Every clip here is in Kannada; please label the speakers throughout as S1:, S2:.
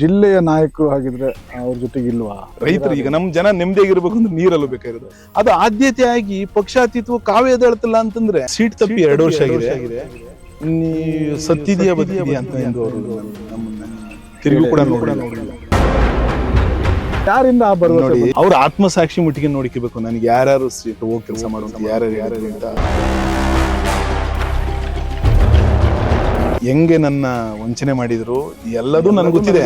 S1: ಜಿಲ್ಲೆಯ ನಾಯಕರು ಹಾಗಿದ್ರೆ ಅವ್ರ ಜೊತೆಗೆ ಇಲ್ವಾ?
S2: ರೈತರು ಈಗ ನಮ್ ಜನ ನೆಮ್ಮದಿಯಾಗಿರ್ಬೇಕು ಅಂದ್ರೆ ನೀರಲ್ಲೂ ಬೇಕಾಗಿರೋದು ಅದು ಆದ್ಯತೆಯಾಗಿ ಪಕ್ಷಾತೀತವ ಕಾವೇ ಎದ್ದೇಳ್ತಿಲ್ಲ ಅಂತಂದ್ರೆ ಸೀಟ್ ತಪ್ಪಿ 2 ವರ್ಷ ಆಗಿದೆ. ನೀ ಸತ್ತಿದೆಯಾ ಬದುಕಿದೆಯಾ ಅಂತ ಎಂದು ಅವರು ನಮ್ಮನ್ನ ತಿರುಗಿ ಕೂಡ ನೋಡಿಲ್ಲ.
S1: ಯಾರಿಂದ
S2: ನೋಡಿ ಅವ್ರ ಆತ್ಮಸಾಕ್ಷಿ ಮುಟ್ಟಿಗೆ ನೋಡ್ಕೋಬೇಕು. ನನಗೆ ಯಾರ್ಯಾರು ಸೀಟ್ ಹೋಗಿ ಕೆಲಸ ಮಾಡುವಂತ ಯಾರ್ಯಾರು ಅಂತ ಹೆಂಗೆ ನನ್ನ ವಂಚನೆ ಮಾಡಿದ್ರು ಎಲ್ಲದೂ ನನಗೆ ಗೊತ್ತಿದೆ.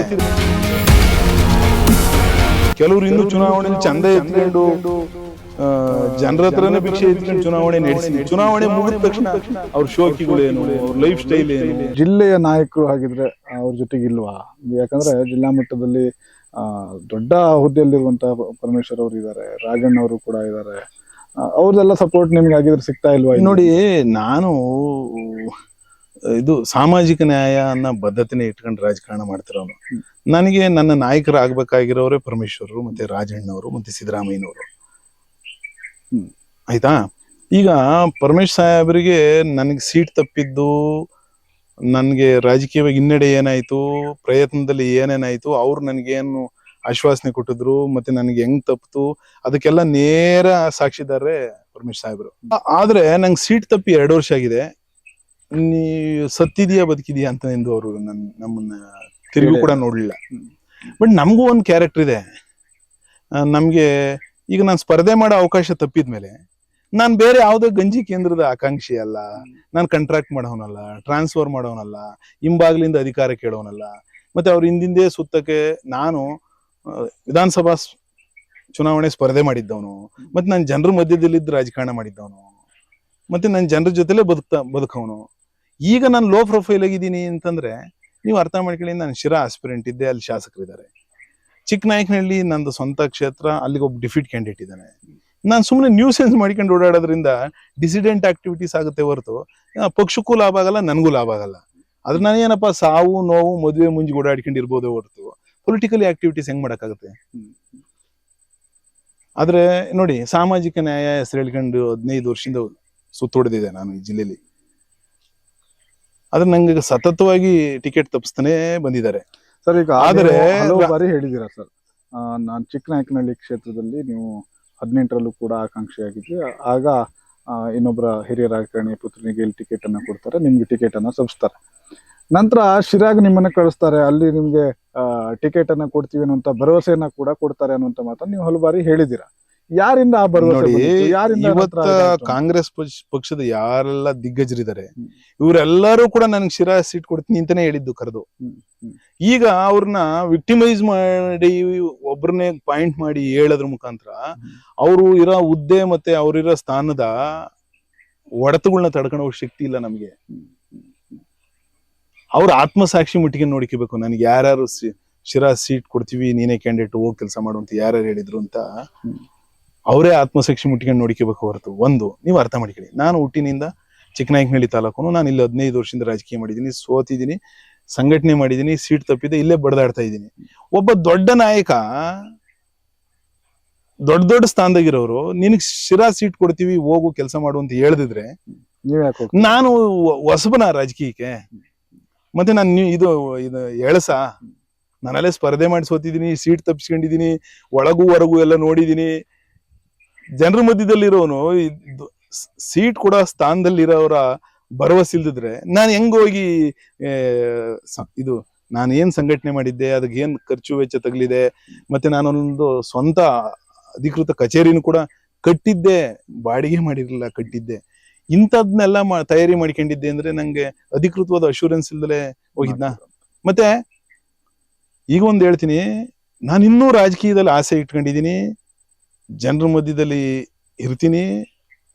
S2: ಕೆಲವರು ಇನ್ನು ಚುನಾವಣೆಯಲ್ಲಿ ಚಂದ ಎತ್ಕೊಂಡು ಜನರ ಹತ್ರನೇ ಭಿಕ್ಷೆ ಎತ್ಕೊಂಡು ಚುನಾವಣೆ ನಡೆಸಿ ಚುನಾವಣೆ ಮುಗಿದ ತಕ್ಷಣ ಅವ್ರ ಶೋಕಿಗಳೇನು, ಅವ್ರ ಲೈಫ್ ಸ್ಟೈಲ್ ಏನು.
S1: ಜಿಲ್ಲೆಯ ನಾಯಕರು ಹಾಗಿದ್ರೆ ಅವ್ರ ಜೊತೆಗೆ ಇಲ್ವಾ? ಯಾಕಂದ್ರೆ ಜಿಲ್ಲಾ ಮಟ್ಟದಲ್ಲಿ ದೊಡ್ಡ ಹುದ್ದೆಯಲ್ಲಿರುವಂತಹ ಪರಮೇಶ್ವರ್ ಅವರು ಇದ್ದಾರೆ, ರಾಜಣ್ಣ ಅವರು ಕೂಡ ಇದ್ದಾರೆ. ಅವ್ರದೆಲ್ಲ ಸಪೋರ್ಟ್ ನಿಮ್ಗೆ ಆಗಿದ್ರೆ ಸಿಗ್ತಾ ಇಲ್ವಾ?
S2: ನೋಡಿ, ನಾನು ಇದು ಸಾಮಾಜಿಕ ನ್ಯಾಯ ಅನ್ನೋ ಬದ್ಧತೆನೆ ಇಟ್ಕೊಂಡು ರಾಜಕಾರಣ ಮಾಡ್ತಿರೋನು. ನನಗೆ ನನ್ನ ನಾಯಕರಾಗಬೇಕಾಗಿರೋರೇ ಪರಮೇಶ್ವರರು, ಮತ್ತೆ ರಾಜಣ್ಣವರು, ಮತ್ತೆ ಸಿದ್ದರಾಮಯ್ಯನವರು. ಆಯ್ತಾ? ಈಗ ಪರಮೇಶ್ ಸಾಹೇಬರಿಗೆ ನನಗೆ ಸೀಟ್ ತಪ್ಪಿದ್ದು, ನನಗೆ ರಾಜಕೀಯವಾಗಿ ಹಿನ್ನಡೆ ಏನಾಯ್ತು, ಪ್ರಯತ್ನದಲ್ಲಿ ಏನೇನಾಯ್ತು, ಅವ್ರು ನನಗೇನು ಆಶ್ವಾಸನೆ ಕೊಟ್ಟಿದ್ರು, ಮತ್ತೆ ನನಗೆ ಹೆಂಗ್ ತಪ್ಪಿತು, ಅದಕ್ಕೆಲ್ಲ ನೇರ ಸಾಕ್ಷಿದಾರರೇ ಪರಮೇಶ್ ಸಾಹೇಬರು. ಆದ್ರೆ ನಂಗೆ ಸೀಟ್ ತಪ್ಪಿ 2 ವರ್ಷ ಆಗಿದೆ. ನೀ ಸತ್ತಿದೆಯಾ ಬದುಕಿದೆಯಾ ಅಂತ ಎಂದು ಅವರು ನಮ್ಮನ್ನ ತಿರುಗಿ ಕೂಡ ನೋಡ್ಲಿಲ್ಲ. ಬಟ್ ನಮಗೂ ಒಂದು ಕ್ಯಾರೆಕ್ಟರ್ ಇದೆ. ನಮ್ಗೆ ಈಗ ನಾನು ಸ್ಪರ್ಧೆ ಮಾಡೋ ಅವಕಾಶ ತಪ್ಪಿದ್ಮೇಲೆ ನಾನು ಬೇರೆ ಯಾವುದೇ ಗಂಜಿ ಕೇಂದ್ರದ ಆಕಾಂಕ್ಷಿ ಅಲ್ಲ, ನಾನು ಕಾಂಟ್ರಾಕ್ಟ್ ಮಾಡೋನಲ್ಲ, ಟ್ರಾನ್ಸ್ಫರ್ ಮಾಡೋನಲ್ಲ, ಹಿಂಬಾಗ್ಲಿಂದ ಅಧಿಕಾರ ಕೇಳೋನಲ್ಲ. ಮತ್ತೆ ಅವ್ರ ಹಿಂದಿಂದೇ ಸುತ್ತಕ್ಕೆ ನಾನು ವಿಧಾನಸಭಾ ಚುನಾವಣೆ ಸ್ಪರ್ಧೆ ಮಾಡಿದ್ದವನು, ಮತ್ತೆ ನಾನು ಜನರ ಮಧ್ಯದಲ್ಲಿದ್ದು ರಾಜಕಾರಣ ಮಾಡಿದ್ದವನು, ಮತ್ತೆ ನನ್ನ ಜನರ ಜೊತೆಲೇ ಬದುಕವನು. ಈಗ ನಾನು ಲೋ ಪ್ರೊಫೈಲ್ ಆಗಿದ್ದೀನಿ ಅಂತಂದ್ರೆ ನೀವು ಅರ್ಥ ಮಾಡ್ಕೊಳ್ಳಿ. ನಾನು ಶಿರಾ ಆಸ್ಪಿರೆಂಟ್ ಇದ್ದೆ, ಅಲ್ಲಿ ಶಾಸಕರಿದ್ದಾರೆ. ಚಿಕ್ಕನಾಯಕನಹಳ್ಳಿ ನಂದು ಸ್ವಂತ ಕ್ಷೇತ್ರ, ಅಲ್ಲಿಗೆ ಒಬ್ಬ ಡಿಫೀಟ್ ಕ್ಯಾಂಡಿಡೇಟ್ ಇದ್ದಾನೆ. ನಾನು ಸುಮ್ಮನೆ ನ್ಯೂಸೆನ್ಸ್ ಮಾಡ್ಕೊಂಡು ಓಡಾಡೋದ್ರಿಂದ ಡಿಸಿಡೆಂಟ್ ಆಕ್ಟಿವಿಟೀಸ್ ಆಗುತ್ತೆ ಹೊರತು ಪಕ್ಷಕ್ಕೂ ಲಾಭ ಆಗಲ್ಲ, ನನಗೂ ಲಾಭ ಆಗಲ್ಲ. ಅದ್ರ ನಾನೇನಪ್ಪ ಸಾವು ನೋವು ಮದುವೆ ಮುಂಜಿ ಓಡಾಡ್ಕೊಂಡಿರ್ಬೋದೇ ಹೊರತು ಪೊಲಿಟಿಕಲಿ ಆಕ್ಟಿವಿಟೀಸ್ ಹೆಂಗ್ ಮಾಡಕ್ಕಾಗುತ್ತೆ? ಆದ್ರೆ ನೋಡಿ, ಸಾಮಾಜಿಕ ನ್ಯಾಯ ಹೆಸರು ಹೇಳ್ಕೊಂಡು 15 ವರ್ಷದಿಂದ ಸುತ್ತೊಡೆದಿದೆ ನಾನು ಈ ಜಿಲ್ಲೆಯಲ್ಲಿ. ಆದ್ರೆ ನಂಗೆ ಸತತವಾಗಿ ಟಿಕೆಟ್ ತಪ್ಪಿಸ್ತಾನೆ ಬಂದಿದ್ದಾರೆ
S1: ಸರ್. ಈಗ ಆದ್ರೆ ಹಲವು ಬಾರಿ ಹೇಳಿದ್ದೀರಾ ಸರ್, ನಾನು ಚಿಕ್ಕನಾಯಕನಹಳ್ಳಿ ಕ್ಷೇತ್ರದಲ್ಲಿ ನೀವು 18ರಲ್ಲೂ ಕೂಡ ಆಕಾಂಕ್ಷಿಯಾಗಿದ್ವಿ. ಆಗ ಇನ್ನೊಬ್ಬರ ಹಿರಿಯ ರಾಜಕಾರಣಿ ಪುತ್ರನಿಗೆ ಇಲ್ಲಿ ಟಿಕೆಟ್ ಅನ್ನ ಕೊಡ್ತಾರೆ, ನಿಮ್ಗೆ ಟಿಕೆಟ್ ಅನ್ನ ಸಬ್ಸ್ತಾರೆ. ನಂತರ ಶಿರಾಗ್ ನಿಮ್ಮನ್ನ ಕಳಿಸ್ತಾರೆ, ಅಲ್ಲಿ ನಿಮ್ಗೆ ಟಿಕೆಟ್ ಅನ್ನ ಕೊಡ್ತೀವಿ ಅನ್ನುವಂತ ಭರವಸೆಯನ್ನ ಕೂಡ ಕೊಡ್ತಾರೆ ಅನ್ನುವಂತ ಮಾತನ್ನ ನೀವು ಹಲವು ಬಾರಿ ಹೇಳಿದ್ದೀರಾ. ಯಾರಿಂದ ಆ ಭರವಸೆ?
S2: ಇವತ್ತ ಕಾಂಗ್ರೆಸ್ ಪಕ್ಷದ ಯಾರೆಲ್ಲ ದಿಗ್ಗಜರಿದ್ದಾರೆ ಇವರೆಲ್ಲರೂ ಕೂಡ ನನಗೆ ಶಿರಾ ಸೀಟ್ ಕೊಡ್ತೀನಿ ಅಂತಾನೆ ಹೇಳಿದ್ದು ಕರೆದು. ಈಗ ಅವ್ರನ್ನ ವಿಕ್ಟಿಮೈಸ್ ಮಾಡಿ ಒಬ್ರನ್ನೇ ಪಾಯಿಂಟ್ ಮಾಡಿ ಹೇಳೋದ್ರ ಮುಖಾಂತರ ಅವರು ಇರೋ ಹುದ್ದೆ ಮತ್ತೆ ಅವ್ರಿರೋ ಸ್ಥಾನದ ಒಡೆತಗಳನ್ನ ತಡ್ಕೊಂಡು ಹೋಗೋ ಶಕ್ತಿ ಇಲ್ಲ ನಮ್ಗೆ. ಅವ್ರ ಆತ್ಮಸಾಕ್ಷಿ ಮುಟ್ಟಿಗೆ ನೋಡ್ಕೋಬೇಕು. ನನಗೆ ಯಾರ್ಯಾರು ಶಿರಾ ಸೀಟ್ ಕೊಡ್ತೀವಿ, ನೀನೇ ಕ್ಯಾಂಡಿಡೇಟ್, ಹೋಗಿ ಕೆಲಸ ಮಾಡುವಂತ ಯಾರ್ಯಾರು ಹೇಳಿದ್ರು ಅಂತ ಅವರೇ ಆತ್ಮಸಾಕ್ಷಿ ಮುಟ್ಟಿಗೆ ನೋಡ್ಕೋಬೇಕು ಹೊರತು. ಒಂದು ನೀವು ಅರ್ಥ ಮಾಡ್ಕೊಳ್ಳಿ, ನಾನು ಹುಟ್ಟಿನಿಂದ ಚಿಕ್ಕನಾಯಕನಹಳ್ಳಿ ತಾಲೂಕು, ನಾನು ಇಲ್ಲಿ 15 ವರ್ಷದಿಂದ ರಾಜಕೀಯ ಮಾಡಿದ್ದೀನಿ, ಸೋತಿದ್ದೀನಿ, ಸಂಘಟನೆ ಮಾಡಿದ್ದೀನಿ, ಸೀಟ್ ತಪ್ಪಿದೆ, ಇಲ್ಲೇ ಬಡದಾಡ್ತಾ ಇದ್ದೀನಿ. ಒಬ್ಬ ದೊಡ್ಡ ನಾಯಕ, ದೊಡ್ಡ ಸ್ಥಾನದಾಗಿರೋರು ನಿನಗ್ ಶಿರಾ ಸೀಟ್ ಕೊಡ್ತೀವಿ, ಹೋಗು ಕೆಲಸ ಮಾಡು ಅಂತ ಹೇಳ್ದಿದ್ರೆ ನಾನು ಹೊಸಬನ ರಾಜಕೀಯಕ್ಕೆ? ಮತ್ತೆ ನಾನು ಇದು ಎಳಸ ನಾನಲ್ಲೇ ಸ್ಪರ್ಧೆ ಮಾಡಿ ಸೋತಿದ್ದೀನಿ, ಸೀಟ್ ತಪ್ಪಿಸ್ಕೊಂಡಿದ್ದೀನಿ, ಒಳಗೂ ಹೊರಗೂ ಎಲ್ಲ ನೋಡಿದೀನಿ. ಜನರ ಮಧ್ಯದಲ್ಲಿರೋನು ಸೀಟ್ ಕೊಡೋ ಸ್ಥಾನದಲ್ಲಿರೋರ ಭರವಸೆ ಇಲ್ದಿದ್ರೆ ನಾನು ಹೆಂಗ್ ಹೋಗಿ ಇದು ನಾನು ಏನ್ ಸಂಘಟನೆ ಮಾಡಿದ್ದೆ, ಅದಕ್ಕೆ ಏನ್ ಖರ್ಚು ವೆಚ್ಚ ತಗಲಿದೆ, ಮತ್ತೆ ನಾನೊಂದು ಸ್ವಂತ ಅಧಿಕೃತ ಕಚೇರಿನೂ ಕೂಡ ಕಟ್ಟಿದ್ದೆ, ಬಾಡಿಗೆ ಮಾಡಿರ್ಲಿಲ್ಲ, ಕಟ್ಟಿದ್ದೆ. ಇಂಥದ್ನೆಲ್ಲ ತಯಾರಿ ಮಾಡ್ಕೊಂಡಿದ್ದೆ ಅಂದ್ರೆ ನಂಗೆ ಅಧಿಕೃತವಾದ ಅಶ್ಯೂರೆನ್ಸ್ ಇಲ್ದಲೆ ಹೋಗಿದ್ನ. ಮತ್ತೆ ಈಗ ಒಂದ್ ಹೇಳ್ತೀನಿ, ನಾನು ಇನ್ನೂ ರಾಜಕೀಯದಲ್ಲಿ ಆಸೆ ಇಟ್ಕೊಂಡಿದ್ದೀನಿ, ಜನರ ಮಧ್ಯದಲ್ಲಿ ಇರ್ತೀನಿ,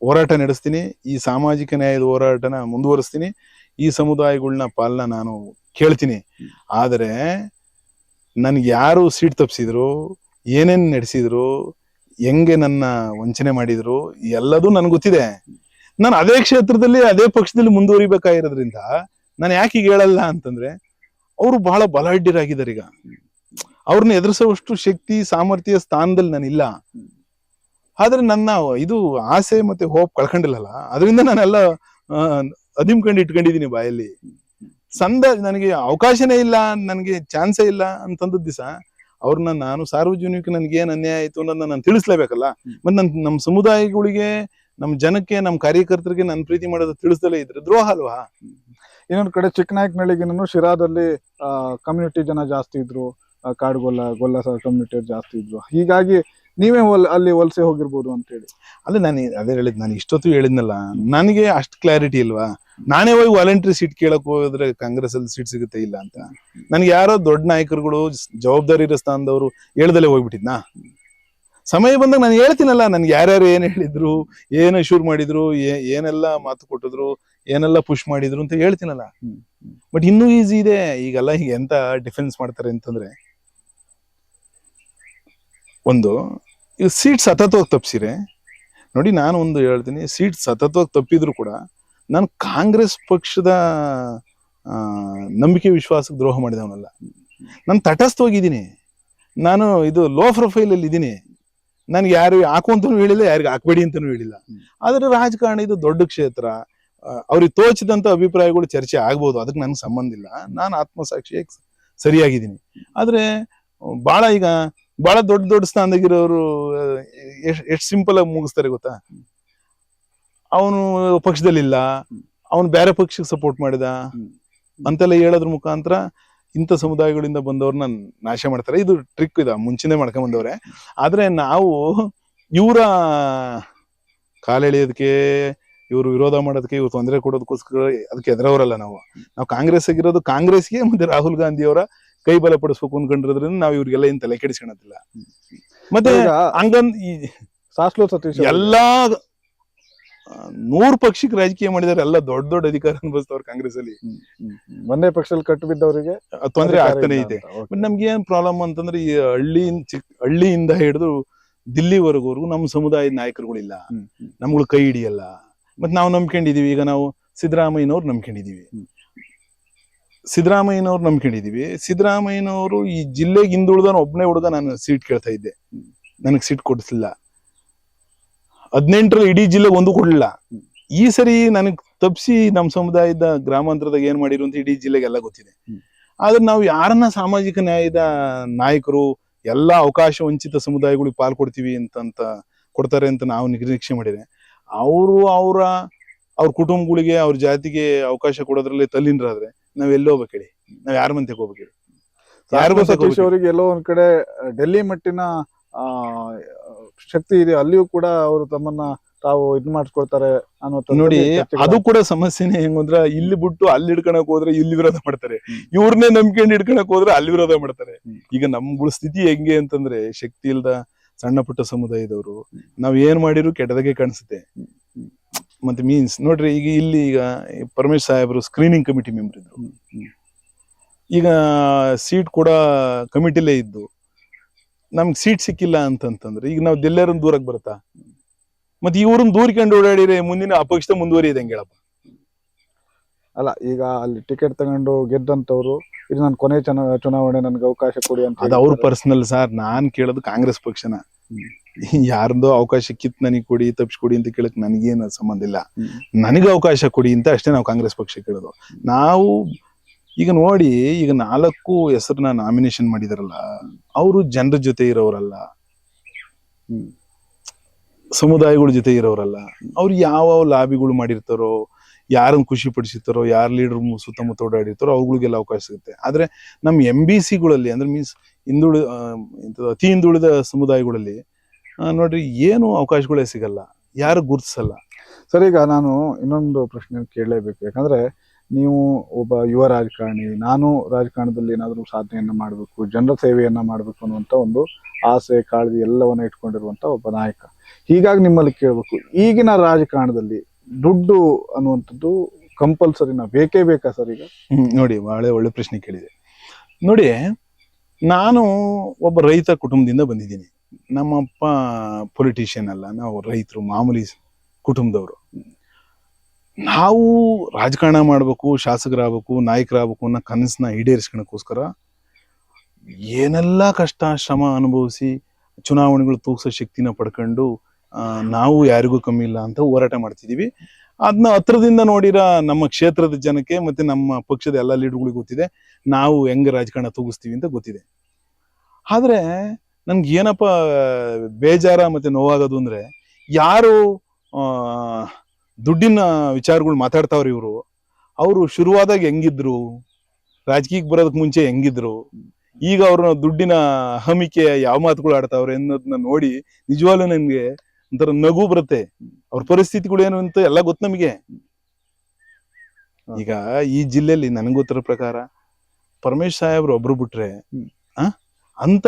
S2: ಹೋರಾಟ ನಡೆಸ್ತೀನಿ, ಈ ಸಾಮಾಜಿಕ ನ್ಯಾಯದ ಹೋರಾಟನ ಮುಂದುವರಿಸ್ತೀನಿ, ಈ ಸಮುದಾಯಗಳನ್ನ ಪಾಲನ ನಾನು ಕೇಳ್ತೀನಿ. ಆದರೆ ನನ್ಗೆ ಯಾರು ಸೀಟ್ ತಪ್ಪಿಸಿದ್ರು, ಏನೇನ್ ನಡೆಸಿದ್ರು, ಹೆಂಗೆ ನನ್ನ ವಂಚನೆ ಮಾಡಿದ್ರು, ಎಲ್ಲದೂ ನನ್ಗೆ ಗೊತ್ತಿದೆ. ನಾನು ಅದೇ ಕ್ಷೇತ್ರದಲ್ಲಿ ಅದೇ ಪಕ್ಷದಲ್ಲಿ ಮುಂದುವರಿಬೇಕಾಗಿರೋದ್ರಿಂದ ನಾನು ಯಾಕೆ ಈಗ ಹೇಳಲ್ಲ ಅಂತಂದ್ರೆ, ಅವರು ಬಹಳ ಬಲಾಢ್ಯರಾಗಿದ್ದಾರೆ. ಈಗ ಅವ್ರನ್ನ ಎದುರಿಸುವಷ್ಟು ಶಕ್ತಿ ಸಾಮರ್ಥ್ಯ ಸ್ಥಾನದಲ್ಲಿ ನಾನಿಲ್ಲ. ಆದ್ರೆ ನನ್ನ ಇದು ಆಸೆ ಮತ್ತೆ ಹೋಪ್ ಕಳ್ಕೊಂಡಿಲ್ಲಲ್ಲ, ಅದರಿಂದ ನಾನೆಲ್ಲ ಅದಿಮ್ಕೊಂಡು ಇಟ್ಕೊಂಡಿದೀನಿ ಬಾಯಲ್ಲಿ. ನನಗೆ ಅವಕಾಶನೇ ಇಲ್ಲ, ನನಗೆ ಚಾನ್ಸೇ ಇಲ್ಲ ಅಂತಂದ ದಿವಸ ಅವ್ರನ್ನ ನಾನು ಸಾರ್ವಜನಿಕ ನನ್ಗೆ ಏನ್ ಅನ್ಯಾಯ ಆಯ್ತು ಅನ್ನೋದನ್ನ ನಾನು ತಿಳಿಸ್ಲೇಬೇಕಲ್ಲ. ಮತ್ತೆ ನಮ್ಮ ಸಮುದಾಯಗಳಿಗೆ, ನಮ್ಮ ಜನಕ್ಕೆ, ನಮ್ಮ ಕಾರ್ಯಕರ್ತರಿಗೆ ನನ್ನ ಪ್ರೀತಿ ಮಾಡೋದು ತಿಳಿಸ್ದಲೇ ಇದ್ರೆ ದ್ರೋಹ ಅಲ್ವಾ?
S1: ಇನ್ನೊಂದ್ ಕಡೆ ಚಿಕ್ಕನಾಯಕನಹಳ್ಳಿಗಿನೂ ಶಿರಾದಲ್ಲಿ ಕಮ್ಯುನಿಟಿ ಜನ ಜಾಸ್ತಿ ಇದ್ರು, ಗೊಲ್ಲ ಕಮ್ಯುನಿಟಿ ಜಾಸ್ತಿ ಇದ್ರು, ಹೀಗಾಗಿ ನೀವೇ ಅಲ್ಲಿ ವಲಸೆ ಹೋಗಿರ್ಬೋದು ಅಂತ ಹೇಳಿ.
S2: ಅಲ್ಲ, ನಾನು ಅದೇ ಹೇಳಿದ್, ನಾನು ಇಷ್ಟೊತ್ತು ಹೇಳಿದ್ನಲ್ಲ, ನನಗೆ ಅಷ್ಟು ಕ್ಲಾರಿಟಿ ಇಲ್ವಾ? ನಾನೇ ಹೋಗಿ ವಾಲಂಟ್ರಿ ಸೀಟ್ ಕೇಳಕ್ ಹೋದ್ರೆ ಕಾಂಗ್ರೆಸ್ ಅಲ್ಲಿ ಸೀಟ್ ಸಿಗುತ್ತೆ ಇಲ್ಲ ಅಂತ ನನ್ಗೆ ಯಾರೋ ದೊಡ್ಡ ನಾಯಕರುಗಳು, ಜವಾಬ್ದಾರಿ ಇರೋ ಸ್ಥಾನದವರು ಹೇಳ್ದಲ್ಲೇ ಹೋಗ್ಬಿಟ್ಟಿದ್ನಾ? ಸಮಯ ಬಂದಾಗ ನಾನು ಹೇಳ್ತೀನಲ್ಲ, ನನ್ಗೆ ಯಾರ್ಯಾರು ಏನ್ ಹೇಳಿದ್ರು, ಏನ್ ಶುರು ಮಾಡಿದ್ರು, ಏನೆಲ್ಲ ಮಾತು ಕೊಟ್ಟಿದ್ರು, ಏನೆಲ್ಲ ಪುಷ್ ಮಾಡಿದ್ರು ಅಂತ ಹೇಳ್ತೀನಲ್ಲ. ಬಟ್ ಇನ್ನೂ ಈಸಿ ಇದೆ ಈಗೆಲ್ಲ. ಹೀಗೆ ಎಂತ ಡಿಫೆನ್ಸ್ ಮಾಡ್ತಾರೆ ಅಂತಂದ್ರೆ, ಒಂದು ಈಗ ಸೀಟ್ ಸತತವಾಗಿ ತಪ್ಪಿಸಿರೆ ನೋಡಿ, ನಾನು ಒಂದು ಹೇಳ್ತೀನಿ, ಸೀಟ್ ಸತತವಾಗಿ ತಪ್ಪಿದ್ರು ಕೂಡ ನಾನು ಕಾಂಗ್ರೆಸ್ ಪಕ್ಷದ ನಂಬಿಕೆ ವಿಶ್ವಾಸಕ್ಕೆ ದ್ರೋಹ ಮಾಡಿದವನಲ್ಲ. ನಾನು ತಟಸ್ಥವಾಗಿದ್ದೀನಿ, ನಾನು ಇದು ಲೋ ಪ್ರೊಫೈಲ್ ಅಲ್ಲಿ ಇದ್ದೀನಿ. ನನ್ಗೆ ಯಾರು ಹಾಕು ಅಂತಾನು ಹೇಳಿಲ್ಲ, ಯಾರಿಗೆ ಹಾಕ್ಬೇಡಿ ಅಂತಾನು ಹೇಳಿಲ್ಲ. ಆದ್ರೆ ರಾಜಕಾರಣ ಇದು ದೊಡ್ಡ ಕ್ಷೇತ್ರ, ಅವ್ರಿಗೆ ತೋಚಿದಂತ ಅಭಿಪ್ರಾಯಗಳು ಚರ್ಚೆ ಆಗ್ಬೋದು, ಅದಕ್ಕೆ ನನ್ಗೆ ಸಂಬಂಧ ಇಲ್ಲ. ನಾನು ಆತ್ಮಸಾಕ್ಷಿಯಾಗಿ ಸರಿಯಾಗಿದ್ದೀನಿ. ಆದ್ರೆ ಬಹಳ ದೊಡ್ಡ ಸ್ಥಾನದಾಗಿರೋರು ಎಷ್ಟು ಸಿಂಪಲ್ ಆಗಿ ಮುಗಿಸ್ತಾರೆ ಗೊತ್ತಾ? ಅವನು ಪಕ್ಷದಲ್ಲಿಲ್ಲ, ಅವನು ಬೇರೆ ಪಕ್ಷಕ್ಕೆ ಸಪೋರ್ಟ್ ಮಾಡಿದ ಅಂತೆಲ್ಲ ಹೇಳೋದ್ರ ಮುಖಾಂತರ ಇಂಥ ಸಮುದಾಯಗಳಿಂದ ಬಂದವ್ರನ್ನ ನಾಶ ಮಾಡ್ತಾರೆ. ಇದು ಟ್ರಿಕ್ ಇದ, ಮುಂಚೆನೆ ಮಾಡ್ಕೊಂಡ್ ಬಂದವ್ರೆ. ಆದ್ರೆ ನಾವು ಇವರ ಕಾಲೆಳೆಯೋದಕ್ಕೆ, ಇವ್ರು ವಿರೋಧ ಮಾಡೋದಕ್ಕೆ, ಇವ್ರು ತೊಂದರೆ ಕೊಡೋದಕ್ಕೋಸ್ಕರ ಅದಕ್ಕೆ ಎದುರವರಲ್ಲ. ನಾವು ಕಾಂಗ್ರೆಸ್ ಆಗಿರೋದು ಕಾಂಗ್ರೆಸ್ಗೆ ಮತ್ತೆ ರಾಹುಲ್ ಗಾಂಧಿ ಅವರ ಕೈ ಬಲಪಡಿಸ್ಬೇಕು ಅನ್ಕೊಂಡಿರೋದ್ರಿಂದ ನಾವು ಇವ್ರಿಗೆಲ್ಲ ಏನ್ ತಲೆ ಕೆಡಿಸ್ಕೊಳತಿಲ್ಲ. ಮತ್ತೆ ಹಂಗಂದ್
S1: ಸಾಸ್ಲೋ ಸತೀಶ್
S2: ಎಲ್ಲಾ 100 ಪಕ್ಷಕ್ಕೆ ರಾಜಕೀಯ ಮಾಡಿದಾರೆ, ಎಲ್ಲ ದೊಡ್ಡ ಅಧಿಕಾರ ಅನುಭವಿಸ್ತವ್ರು ಕಾಂಗ್ರೆಸ್ ಅಲ್ಲಿ.
S1: ಒಂದೇ ಪಕ್ಷದಲ್ಲಿ ಕಟ್ಟು ಬಿದ್ದವರಿಗೆ
S2: ತೊಂದರೆ ಆಗ್ತಾನೆ ಇದೆ. ನಮ್ಗೆ ಏನ್ ಪ್ರಾಬ್ಲಮ್ ಅಂತಂದ್ರೆ, ಈ ಹಳ್ಳಿಯಿಂದ ಹಿಡಿದು ದಿಲ್ಲಿವರೆಗೂ ನಮ್ಮ ಸಮುದಾಯದ ನಾಯಕರುಗಳಿಲ್ಲ, ನಮ್ಗಳು ಕೈ ಹಿಡಿಯಲ್ಲ. ಮತ್ ನಾವು ನಂಬ್ಕೊಂಡಿದೀವಿ, ಈಗ ನಾವು ಸಿದ್ದರಾಮಯ್ಯನವ್ರು ನಂಬ್ಕೊಂಡಿದೀವಿ. ಸಿದ್ದರಾಮಯ್ಯನವರು ಈ ಜಿಲ್ಲೆಗೆ ಹಿಂದುಳಿದವನು ಒಬ್ಬನೇ ಹುಡುಗ. ನಾನು ಸೀಟ್ ಕೇಳ್ತಾ ಇದ್ದೆ, ನನಗ್ ಸೀಟ್ ಕೊಡಿಸ್ಲಿಲ್ಲ. 18ರಲ್ಲಿ ಇಡೀ ಜಿಲ್ಲೆಗೆ ಒಂದು ಕೊಡ್ಲಿಲ್ಲ. ಈ ಸರಿ ನನಗ್ ತಪ್ಪಿಸಿ ನಮ್ಮ ಸಮುದಾಯದ ಗ್ರಾಮಾಂತರದಾಗ ಏನ್ ಮಾಡಿರು ಅಂತ ಇಡೀ ಜಿಲ್ಲೆಗೆಲ್ಲ ಗೊತ್ತಿದೆ. ಆದ್ರೆ ನಾವು ಯಾರನ್ನ ಸಾಮಾಜಿಕ ನ್ಯಾಯದ ನಾಯಕರು, ಎಲ್ಲಾ ಅವಕಾಶ ವಂಚಿತ ಸಮುದಾಯಗಳಿಗೆ ಪಾಲ್ ಕೊಡ್ತೀವಿ ಅಂತ ಕೊಡ್ತಾರೆ ಅಂತ ನಾವು ನಿರೀಕ್ಷೆ ಮಾಡಿದ್ರೆ, ಅವ್ರ ಕುಟುಂಬಗಳಿಗೆ, ಅವ್ರ ಜಾತಿಗೆ ಅವಕಾಶ ಕೊಡೋದ್ರಲ್ಲಿ ತಲ್ಲೀನರಾದ್ರೆ ನಾವ್ ಎಲ್ಲಿ ಹೋಗ್ಬೇಕು ಹೇಳಿ? ನಾವ್ ಯಾರ ಮಂತೆಗೆ ಹೋಗ್ಬೇಕು ಹೇಳಿ?
S1: ಸತೀಶ್ ಅವರಿಗೆ ಎಲ್ಲೋ ಒಂದ್ ಕಡೆ ಡೆಲ್ಲಿ ಮಟ್ಟಿನ ಶಕ್ತಿ ಇದೆ, ಅಲ್ಲಿಯೂ ಕೂಡ ಅವರು ತಮ್ಮನ್ನ ತಾವು ಇದ್ ಮಾಡಿಸ್ಕೊಳ್ತಾರೆ ಅನ್ನೋ.
S2: ನೋಡಿ, ಅದು ಕೂಡ ಸಮಸ್ಯೆನೇ. ಹೆಂಗಂದ್ರ, ಇಲ್ಲಿ ಬಿಟ್ಟು ಅಲ್ಲಿ ಹಿಡ್ಕೊಳಕ್ ಹೋದ್ರೆ ಇಲ್ಲಿ ವಿರೋಧ ಮಾಡ್ತಾರೆ, ಇವ್ರನ್ನೇ ನಂಬ್ಕೊಂಡು ಹಿಡ್ಕೊಳಕ್ ಹೋದ್ರೆ ಅಲ್ಲಿ ವಿರೋಧ ಮಾಡ್ತಾರೆ. ಈಗ ನಮ್ಗಳ ಸ್ಥಿತಿ ಹೆಂಗೆ ಅಂತಂದ್ರೆ, ಶಕ್ತಿ ಇಲ್ದ ಸಣ್ಣ ಪುಟ್ಟ ಸಮುದಾಯದವರು ನಾವ್ ಏನ್ ಮಾಡಿದ್ರು ಕೆಟ್ಟದಾಗೆ ಕಾಣಿಸುತ್ತೆ. ಮತ್ತೆ ಮೀನ್ಸ್ ನೋಡ್ರಿ, ಈಗ ಪರಮೇಶ್ ಸಾಹೇಬ್ರು ಸ್ಕ್ರೀನಿಂಗ್ ಕಮಿಟಿ ಮೆಂಬರ್ ಇದ್ರು. ಈಗ ಸೀಟ್ ಕೂಡ ಕಮಿಟಿಲೇ ಇದ್ದು ನಮ್ಗೆ ಸೀಟ್ ಸಿಕ್ಕಿಲ್ಲ ಅಂತಂತಂದ್ರೆ, ಈಗ ನಾವು ಎಲ್ಲರನ್ನ ದೂರಕ್ಕೆ ಬರುತ್ತಾ? ಮತ್ತೆ ಇವ್ರನ್ನ ದೂರ್ಕೊಂಡು ಓಡಾಡಿದ್ರೆ ಮುಂದಿನ ಅಪಕ್ಷ ಮುಂದುವರಿಯೋದು ಹೆಂಗೆ ಹೇಳಪ್ಪ?
S1: ಅಲ್ಲ, ಈಗ ಅಲ್ಲಿ ಟಿಕೆಟ್ ತಗೊಂಡು ಗೆದ್ದಂತವ್ರು, ಇದು ನನ್ನ ಕೊನೆ ಚುನಾವಣೆ, ನನ್ಗೆ ಅವಕಾಶ ಕೊಡಿ ಅಂತ.
S2: ಅದು ಅವ್ರ ಪರ್ಸನಲ್ ಸರ್. ನಾನ್ ಕೇಳೋದು ಕಾಂಗ್ರೆಸ್ ಪಕ್ಷನ. ಯಾರ್ದೋ ಅವಕಾಶ ಕಿತ್ ನನಗೆ ಕೊಡಿ, ತಪ್ಪಿಸ್ಕೊಡಿ ಅಂತ ಕೇಳಕ್ ನನಗೇನು ಸಂಬಂಧ ಇಲ್ಲ. ನನಗೆ ಅವಕಾಶ ಕೊಡಿ ಅಂತ ಅಷ್ಟೇ ನಾವು ಕಾಂಗ್ರೆಸ್ ಪಕ್ಷ ಕೇಳೋದು. ನಾವು ಈಗ ನೋಡಿ, ಈಗ 4 ಹೆಸರನ್ನ ನಾಮಿನೇಷನ್ ಮಾಡಿದಾರಲ್ಲ, ಅವರು ಜನರ ಜೊತೆ ಇರೋರಲ್ಲ, ಸಮುದಾಯಗಳ ಜೊತೆ ಇರೋರಲ್ಲ. ಅವ್ರು ಯಾವ ಲಾಬಿಗಳು ಮಾಡಿರ್ತಾರೋ, ಯಾರನ್ನ ಖುಷಿ ಪಡಿಸಿರ್ತಾರೋ, ಯಾರ ಲೀಡರ್ ಸುತ್ತಮುತ್ತ ಓಡಾಡಿರ್ತಾರೋ ಅವ್ಗಳಿಗೆಲ್ಲ ಅವಕಾಶ ಸಿಗುತ್ತೆ. ಆದ್ರೆ ನಮ್ಮ MBCಗಳಲ್ಲಿ ಅಂದ್ರೆ ಮೀನ್ಸ್ ಅತಿ ಹಿಂದುಳಿದ ಸಮುದಾಯಗಳಲ್ಲಿ ನೋಡ್ರಿ, ಏನು ಅವಕಾಶಗಳೇ ಸಿಗಲ್ಲ, ಯಾರು ಗುರುತಿಸಲ್ಲ.
S1: ಸರ್, ಈಗ ನಾನು ಇನ್ನೊಂದು ಪ್ರಶ್ನೆ ಕೇಳಲೇಬೇಕು. ಯಾಕಂದ್ರೆ ನೀವು ಒಬ್ಬ ಯುವ ರಾಜಕಾರಣಿ, ನಾನು ರಾಜಕಾರಣದಲ್ಲಿ ಏನಾದರೂ ಸಾಧನೆಯನ್ನ ಮಾಡಬೇಕು, ಜನರ ಸೇವೆಯನ್ನ ಮಾಡಬೇಕು ಅನ್ನುವಂಥ ಒಂದು ಆಸೆ, ಕಾಳಜಿ ಎಲ್ಲವನ್ನ ಇಟ್ಕೊಂಡಿರುವಂತ ಒಬ್ಬ ನಾಯಕ. ಹೀಗಾಗಿ ನಿಮ್ಮಲ್ಲಿ ಕೇಳಬೇಕು, ಈಗಿನ ರಾಜಕಾರಣದಲ್ಲಿ ದುಡ್ಡು ಅನ್ನುವಂಥದ್ದು ಕಂಪಲ್ಸರಿನ ಬೇಕೇ ಬೇಕಾ ಸರ್? ಈಗ
S2: ನೋಡಿ, ಒಳ್ಳೆ ಪ್ರಶ್ನೆ ಕೇಳಿದೆ. ನೋಡಿ, ನಾನು ಒಬ್ಬ ರೈತ ಕುಟುಂಬದಿಂದ ಬಂದಿದ್ದೀನಿ. ನಮ್ಮಪ್ಪ ಪೊಲಿಟಿಷಿಯನ್ ಅಲ್ಲ, ನಾವು ರೈತರು, ಮಾಮೂಲಿ ಕುಟುಂಬದವರು. ನಾವು ರಾಜಕಾರಣ ಮಾಡ್ಬೇಕು, ಶಾಸಕರಾಗಬೇಕು, ನಾಯಕರಾಗಬೇಕು ಅನ್ನೋ ಕನಸನ್ನ ಈಡೇರಿಸ್ಕೊಳಕ್ಕೋಸ್ಕರ ಏನೆಲ್ಲ ಕಷ್ಟ ಶ್ರಮ ಅನುಭವಿಸಿ ಚುನಾವಣೆಗಳು ತೂಗಿಸೋ ಶಕ್ತಿನ ಪಡ್ಕೊಂಡು ನಾವು ಯಾರಿಗೂ ಕಮ್ಮಿ ಇಲ್ಲ ಅಂತ ಹೋರಾಟ ಮಾಡ್ತಿದೀವಿ. ಅದನ್ನ ಹತ್ರದಿಂದ ನೋಡಿರೋ ನಮ್ಮ ಕ್ಷೇತ್ರದ ಜನಕ್ಕೆ ಮತ್ತೆ ನಮ್ಮ ಪಕ್ಷದ ಎಲ್ಲ ಲೀಡರ್ಗಳಿಗೆ ಗೊತ್ತಿದೆ ನಾವು ಹೆಂಗ್ ರಾಜಕಾರಣ ತೂಗಿಸ್ತೀವಿ ಅಂತ ಗೊತ್ತಿದೆ. ಆದ್ರೆ ನನ್ಗೆ ಏನಪ್ಪ ಬೇಜಾರ ಮತ್ತೆ ನೋವಾಗೋದು ಅಂದ್ರೆ, ಯಾರು ದುಡ್ಡಿನ ವಿಚಾರಗಳು ಮಾತಾಡ್ತಾವ್ರಿ ಇವರು, ಅವರು ಶುರುವಾದಾಗ ಹೆಂಗಿದ್ರು, ರಾಜಕೀಯಕ್ಕೆ ಬರೋದಕ್ ಮುಂಚೆ ಹೆಂಗಿದ್ರು, ಈಗ ಅವ್ರನ್ನ ದುಡ್ಡಿನ ಹಮಿಕೆ ಯಾವ ಮಾತುಗಳು ಆಡ್ತಾವ್ರೆ ಅನ್ನೋದನ್ನ ನೋಡಿ ನಿಜವಾಗ್ಲೂ ನನ್ಗೆ ಒಂಥರ ನಗು ಬರುತ್ತೆ. ಅವ್ರ ಪರಿಸ್ಥಿತಿಗಳು ಏನು ಅಂತ ಎಲ್ಲ ಗೊತ್ತು ನಮಗೆ. ಈಗ ಈ ಜಿಲ್ಲೆಯಲ್ಲಿ ನನಗೆ ಗೊತ್ತಿರೋ ಪ್ರಕಾರ ಪರಮೇಶ್ ಸಾಹೇಬ್ರು ಒಬ್ರು ಬಿಟ್ರೆ ಅಂತ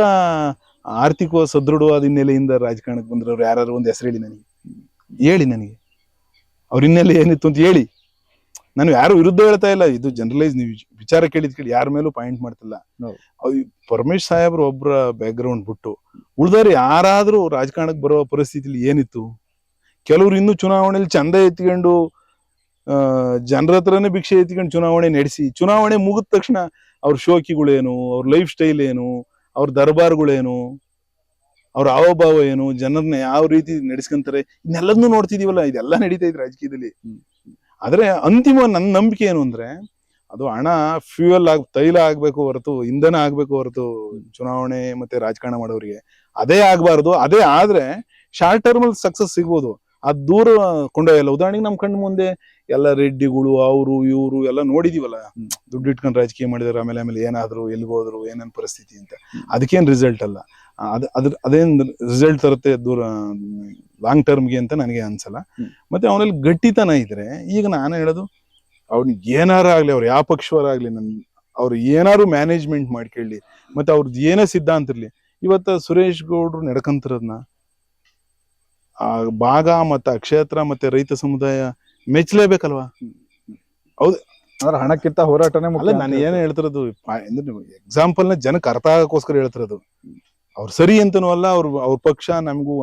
S2: ಆರ್ಥಿಕ ಸದೃಢವಾದ ಹಿನ್ನೆಲೆಯಿಂದ ರಾಜಕಾರಣಕ್ಕೆ ಬಂದ್ರವ್ರು ಯಾರು ಒಂದು ಹೆಸರು ಹೇಳಿ ನನಗೆ ಅವ್ರ ಹಿನ್ನೆಲೆ ಏನಿತ್ತು ಅಂತ ಹೇಳಿ. ನಾನು ಯಾರು ವಿರುದ್ಧ ಹೇಳ್ತಾ ಇಲ್ಲ, ಇದು ಜನರಲೈಸ್ ನೀವು ವಿಚಾರ ಕೇಳಿದ್ ಕೇಳಿ ಯಾರ ಮೇಲೂ ಪಾಯಿಂಟ್ ಮಾಡ್ತಿಲ್ಲ. ಪರಮೇಶ್ ಸಾಹೇಬ್ರು ಒಬ್ರ ಬ್ಯಾಕ್ ಗ್ರೌಂಡ್ ಬಿಟ್ಟು ಉಳ್ದವ್ರು ಯಾರಾದ್ರೂ ರಾಜಕಾರಣಕ್ಕೆ ಬರೋ ಪರಿಸ್ಥಿತಿಲಿ ಏನಿತ್ತು? ಕೆಲವ್ರು ಇನ್ನೂ ಚುನಾವಣೆಯಲ್ಲಿ ಚಂದ ಎತ್ಕೊಂಡು ಜನರ ಹತ್ರನೇ ಭಿಕ್ಷೆ ಎತ್ಕೊಂಡು ಚುನಾವಣೆ ನಡೆಸಿ, ಚುನಾವಣೆ ಮುಗಿದ ತಕ್ಷಣ ಅವ್ರ ಶೋಕಿಗಳೇನು, ಅವ್ರ ಲೈಫ್ ಸ್ಟೈಲ್ ಏನು, ಅವ್ರ ದರ್ಬಾರ್ಗಳೇನು, ಅವ್ರ ಹಾವಭಾವ ಏನು, ಜನರನ್ನ ಯಾವ ರೀತಿ ನಡೆಸ್ಕೊಂತಾರೆ, ಇದನ್ನೆಲ್ಲದನ್ನೂ ನೋಡ್ತಿದೀವಲ್ಲ. ಇದೆಲ್ಲ ನಡೀತಾ ಇದೆ ರಾಜಕೀಯದಲ್ಲಿ. ಆದ್ರೆ ಅಂತಿಮ ನನ್ನ ನಂಬಿಕೆ ಏನು ಅಂದ್ರೆ, ಅದು ಹಣ ಫ್ಯೂಯಲ್ ತೈಲ ಆಗ್ಬೇಕು ಹೊರತು, ಇಂಧನ ಆಗ್ಬೇಕು ಹೊರತು ಚುನಾವಣೆ ಮತ್ತೆ ರಾಜಕಾರಣ ಮಾಡೋರಿಗೆ ಅದೇ ಆಗ್ಬಾರ್ದು. ಅದೇ ಆದ್ರೆ ಶಾರ್ಟ್ ಟರ್ಮ್ ಅಲ್ಲಿ ಸಕ್ಸಸ್ ಸಿಗ್ಬೋದು, ಅದ್ ದೂರ ಕೊಂಡೊಯ್ಯಲ್ಲ. ಉದಾಹರಣೆಗೆ ನಮ್ ಕಣ್ಣು ಮುಂದೆ ಎಲ್ಲ ರೆಡ್ಡಿಗಳು ಅವರು ಇವರು ಎಲ್ಲ ನೋಡಿದೀವಲ್ಲ, ದುಡ್ಡು ಇಟ್ಕೊಂಡು ರಾಜಕೀಯ ಮಾಡಿದಾರೆ, ಆಮೇಲೆ ಏನಾದ್ರು ಎಲ್ಗೋದ್ರು ಏನೇನ್ ಪರಿಸ್ಥಿತಿ ಅಂತ. ಅದಕ್ಕೇನ್ ರಿಸಲ್ಟ್ ಅಲ್ಲ, ಅದೇನ್ ರಿಸಲ್ಟ್ ತರುತ್ತೆ ದೂರ ಲಾಂಗ್ ಟರ್ಮ್ಗೆ ಅಂತ ನನಗೆ ಅನ್ಸಲ್ಲ. ಮತ್ತೆ ಅವನಲ್ಲಿ ಗಟ್ಟಿತನ ಇದ್ರೆ, ಈಗ ನಾನು ಹೇಳೋದು ಅವ್ನಿಗೆ ಏನಾರ ಆಗ್ಲಿ, ಅವ್ರು ಯಾವ ಪಕ್ಷವರಾಗ್ಲಿ, ಅವ್ರು ಏನಾರು ಮ್ಯಾನೇಜ್ಮೆಂಟ್ ಮಾಡ್ಕೊಳ್ಳಿ, ಮತ್ತೆ ಅವ್ರದ್ದು ಏನೇ ಸಿದ್ಧಾಂತ ಇರ್ಲಿ, ಇವತ್ತ ಸುರೇಶ್ ಗೌಡ್ರು ನಡ್ಕಂತಿರೋದ್ನ ಆ ಭಾಗ ಮತ್ತೆ ಕ್ಷೇತ್ರ ಮತ್ತೆ ರೈತ ಸಮುದಾಯ ಮೆಚ್ಚಲೇಬೇಕಲ್ವಾ? ಹೌದು,
S1: ಹಣಕ್ಕಿಂತ ಹೋರಾಟನೇ
S2: ಅಲ್ಲ. ನಾನು ಏನ್ ಹೇಳ್ತಿರೋದು ಎಕ್ಸಾಂಪಲ್ ನ ಜನಕ್ಕೆ ಅರ್ಥ ಆಗಕ್ಕೋಸ್ಕರ ಹೇಳ್ತಿರೋದು. ಅವ್ರು ಸರಿ ಅಂತನೂ ಅಲ್ಲ, ಅವ್ರ ಪಕ್ಷ ನಮಗೂ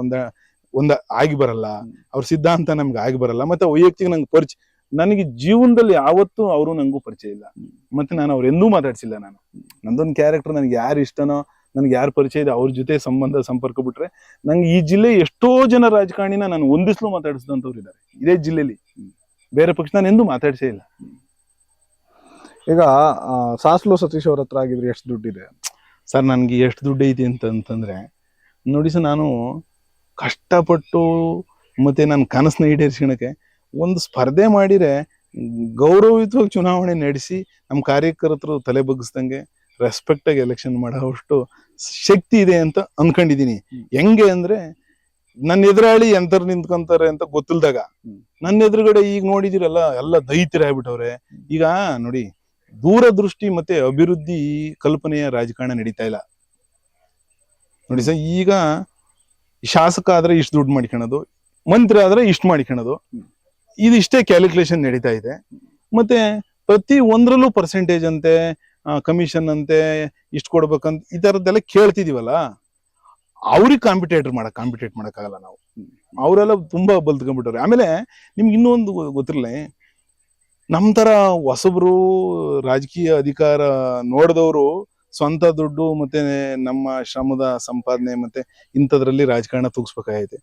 S2: ಒಂದ ಆಗಿ ಬರಲ್ಲ, ಅವ್ರ ಸಿದ್ಧಾಂತ ನಮ್ಗೆ ಆಗಿ ಬರಲ್ಲ, ಮತ್ತೆ ವೈಯಕ್ತಿಕ ನಂಗೆ ಪರಿಚಯ, ನನಗೆ ಜೀವನದಲ್ಲಿ ಯಾವತ್ತೂ ಅವರು ನಂಗೂ ಪರಿಚಯ ಇಲ್ಲ, ಮತ್ತೆ ನಾನು ಅವ್ರೆಂದೂ ಮಾತಾಡ್ಸಿಲ್ಲ. ನಂದೊಂದು ಕ್ಯಾರೆಕ್ಟರ್, ನನಗೆ ಯಾರು ಇಷ್ಟನೋ, ನನಗೆ ಯಾರು ಪರಿಚಯ ಇದೆ ಅವ್ರ ಜೊತೆ ಸಂಪರ್ಕ ಬಿಟ್ರೆ, ನಂಗೆ ಈ ಜಿಲ್ಲೆ ಎಷ್ಟೋ ಜನ ರಾಜಕಾರಣಿನ ನಾನು ಒಂದಿಸ್ಲು ಮಾತಾಡಿಸಿದಂಥವ್ರು ಇದ್ದಾರೆ ಇದೇ ಜಿಲ್ಲೆಲಿ. ಬೇರೆ ಪಕ್ಷ ನಾನು ಎಂದೂ ಮಾತಾಡ್ಸೇ ಇಲ್ಲ.
S1: ಈಗ ಸಾಸ್ಲು ಸತೀಶ್ ಅವ್ರ ಹತ್ರ ಆಗಿದ್ರೆ ಎಷ್ಟು ದುಡ್ಡಿದೆ
S2: ಸರ್? ನನ್ಗೆ ಎಷ್ಟು ದುಡ್ಡು ಐತಿ ಅಂತಂದ್ರೆ ನೋಡಿ ಸರ್, ನಾನು ಕಷ್ಟಪಟ್ಟು ಮತ್ತೆ ನನ್ನ ಕನಸನ್ನ ಈಡೇರಿಸ್ಕೊಳಕ್ಕೆ ಒಂದು ಸ್ಪರ್ಧೆ ಮಾಡಿದ್ರೆ ಗೌರವಯುತವಾಗಿ ಚುನಾವಣೆ ನಡೆಸಿ ನಮ್ಮ ಕಾರ್ಯಕರ್ತರು ತಲೆ ಬಗ್ಗಿಸ್ದಂಗೆ ರೆಸ್ಪೆಕ್ಟ್ ಆಗಿ ಎಲೆಕ್ಷನ್ ಮಾಡೋಷ್ಟು ಶಕ್ತಿ ಇದೆ ಅಂತ ಅನ್ಕೊಂಡಿದೀನಿ. ಹೆಂಗೆ ಅಂದ್ರೆ, ನನ್ನ ಎದುರಾಳಿ ಎಂತರ್ ನಿಂತ್ಕೊಂತಾರೆ ಅಂತ ಗೊತ್ತಿಲ್ದಾಗ, ನನ್ನ ಎದುರುಗಡೆ ಈಗ ನೋಡಿದಿರಲ್ಲ ಎಲ್ಲ ದೈತ್ಯರಾಗ್ಬಿಟ್ಟವ್ರೆ. ಈಗ ನೋಡಿ, ದೂರದೃಷ್ಟಿ ಮತ್ತೆ ಅಭಿವೃದ್ಧಿ ಕಲ್ಪನೆಯ ರಾಜಕಾರಣ ನಡೀತಾ ಇಲ್ಲ ನೋಡಿ ಸರ್. ಈಗ ಶಾಸಕ ಆದ್ರೆ ಇಷ್ಟು ದುಡ್ಡು ಮಾಡ್ಕೊಳೋದು, ಮಂತ್ರಿ ಆದ್ರೆ ಇಷ್ಟು ಮಾಡ್ಕೊಳೋದು, ಇದಿಷ್ಟೇ ಕ್ಯಾಲ್ಕುಲೇಷನ್ ನಡೀತಾ ಇದೆ. ಮತ್ತೆ ಪ್ರತಿ ಒಂದ್ರಲ್ಲೂ ಪರ್ಸೆಂಟೇಜ್ ಅಂತೆ, ಕಮಿಷನ್ ಅಂತೆ, ಇಷ್ಟು ಕೊಡ್ಬೇಕಂತ ಈ ತರದ್ದೆಲ್ಲ ಕೇಳ್ತಿದೀವಲ್ಲ. ಅವ್ರಿಗೆ ಕಾಂಪಿಟೇಟ್ ಮಾಡಕ್ಕಾಗಲ್ಲ ನಾವು. ಅವರೆಲ್ಲ ತುಂಬಾ ಬಲ್ತ್ಕೊಂಡ್ಬಿಟ್ಟವ್ರೆ. ಆಮೇಲೆ ನಿಮ್ಗೆ ಇನ್ನೊಂದು ಗೊತ್ತಿರಲ್ಲ, ನಮ್ ತರ ಹೊಸಬ್ರು ರಾಜಕೀಯ ಅಧಿಕಾರ ನೋಡಿದವರು ಸ್ವಂತ ದುಡ್ಡು ಮತ್ತೆ ನಮ್ಮ ಶ್ರಮದ ಸಂಪಾದನೆ ಮತ್ತೆ ಇಂಥದ್ರಲ್ಲಿ ರಾಜಕಾರಣ ತೂಗಿಸ್ಬೇಕಾಗೈತೆ.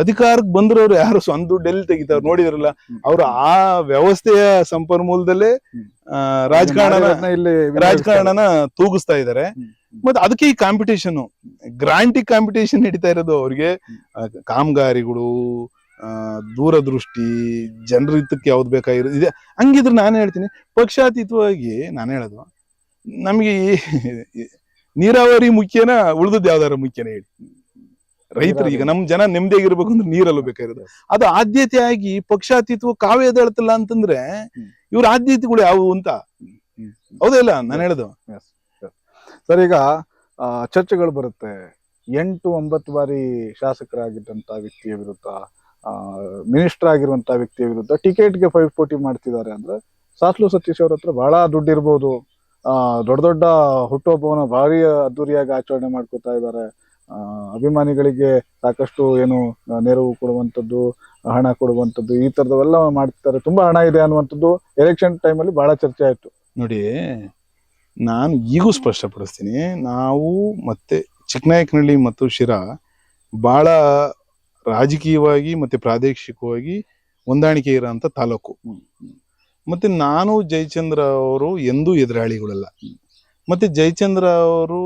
S2: ಅಧಿಕಾರಕ್ಕೆ ಬಂದ್ರವ್ರು ಯಾರು ಸ್ವಂತ ದುಡ್ಡು ಎಲ್ಲಿ ತೆಗಿತಾವ್ರು ನೋಡಿದ್ರಲ್ಲ, ಅವ್ರು ಆ ವ್ಯವಸ್ಥೆಯ ಸಂಪನ್ಮೂಲದಲ್ಲೇ ರಾಜಕಾರಣನ ತೂಗಿಸ್ತಾ ಇದಾರೆ. ಮತ್ತೆ ಅದಕ್ಕೆ ಈ ಕಾಂಪಿಟೇಷನ್, ಗ್ರಾಂಟಿಕ್ ಕಾಂಪಿಟೇಷನ್ ನಡೀತಾ ಇರೋದು. ಅವ್ರಿಗೆ ಕಾಮಗಾರಿಗಳು, ದೂರದೃಷ್ಟಿ, ಜನರ ಹಿತಕ್ಕೆ ಯಾವ್ದು ಬೇಕಾಗಿರೋದು ಇದೆ. ಹಂಗಿದ್ರೆ ನಾನು ಹೇಳ್ತೀನಿ, ಪಕ್ಷಾತೀತವಾಗಿ ನಾನು ಹೇಳೋದು, ನಮ್ಗೆ ನೀರಾವರಿ ಮುಖ್ಯನ ಉಳಿದದ್ದು ಯಾವ್ದಾರ ಮುಖ್ಯನ ಹೇಳಿ? ರೈತರು ಈಗ ನಮ್ ಜನ ನೆಮ್ಮದಿಯಾಗಿರ್ಬೇಕು ಅಂದ್ರೆ ನೀರಲ್ಲೂ ಬೇಕಾಗಿರೋದು. ಅದು ಆದ್ಯತೆಯಾಗಿ ಪಕ್ಷಾತೀತವು ಕಾವೇ ಎದ್ದೇಳ್ತಿಲ್ಲ ಅಂತಂದ್ರೆ ಇವ್ರ ಆದ್ಯತೆಗಳು ಯಾವುವು ಅಂತ. ಹೌದಲ್ಲ ನಾನು ಹೇಳೋದು?
S1: ಸರ್, ಈಗ ಚರ್ಚೆಗಳು ಬರುತ್ತೆ, 8-9 ಬಾರಿ ಶಾಸಕರಾಗಿದ್ದಂತ ವ್ಯಕ್ತಿಯ ವಿರುದ್ಧ, ಮಿನಿಸ್ಟರ್ ಆಗಿರುವಂತ ವ್ಯಕ್ತಿಯ ವಿರುದ್ಧ ಟಿಕೆಟ್ಗೆ ಪೈಪೋಟಿ ಮಾಡ್ತಿದ್ದಾರೆ ಅಂದ್ರೆ, ಸಾಸ್ಲು ಸತೀಶ್ ಅವ್ರ ಹತ್ರ ಬಹಳ ದುಡ್ಡು ಇರ್ಬೋದು, ದೊಡ್ಡ ದೊಡ್ಡ ಹುಟ್ಟುಹಬ್ಬವನ್ನ ಭಾರಿ ಅದ್ದೂರಿಯಾಗಿ ಆಚರಣೆ ಮಾಡ್ಕೋತಾ ಇದ್ದಾರೆ, ಅಭಿಮಾನಿಗಳಿಗೆ ಸಾಕಷ್ಟು ಏನು ನೆರವು ಕೊಡುವಂಥದ್ದು, ಹಣ ಕೊಡುವಂಥದ್ದು, ಈ ತರದವೆಲ್ಲ ಮಾಡ್ತಿದ್ದಾರೆ, ತುಂಬಾ ಹಣ ಇದೆ ಅನ್ನುವಂಥದ್ದು ಎಲೆಕ್ಷನ್ ಟೈಮಲ್ಲಿ ಬಹಳ ಚರ್ಚೆ ಆಯ್ತು.
S2: ನೋಡಿ, ನಾನು ಈಗೂ ಸ್ಪಷ್ಟಪಡಿಸ್ತೀನಿ, ನಾವು ಮತ್ತೆ ಚಿಕ್ಕನಾಯಕನಹಳ್ಳಿ ಮತ್ತು ಶಿರಾ ಬಹಳ ರಾಜಕೀಯವಾಗಿ ಮತ್ತೆ ಪ್ರಾದೇಶಿಕವಾಗಿ ಹೊಂದಾಣಿಕೆ ಇರೋಂಥ ತಾಲೂಕು. ಮತ್ತೆ ನಾನು ಜಯಚಂದ್ರ ಅವರು ಎಂದೂ ಎದುರಾಳಿಗಳಲ್ಲ. ಮತ್ತೆ ಜಯಚಂದ್ರ ಅವರು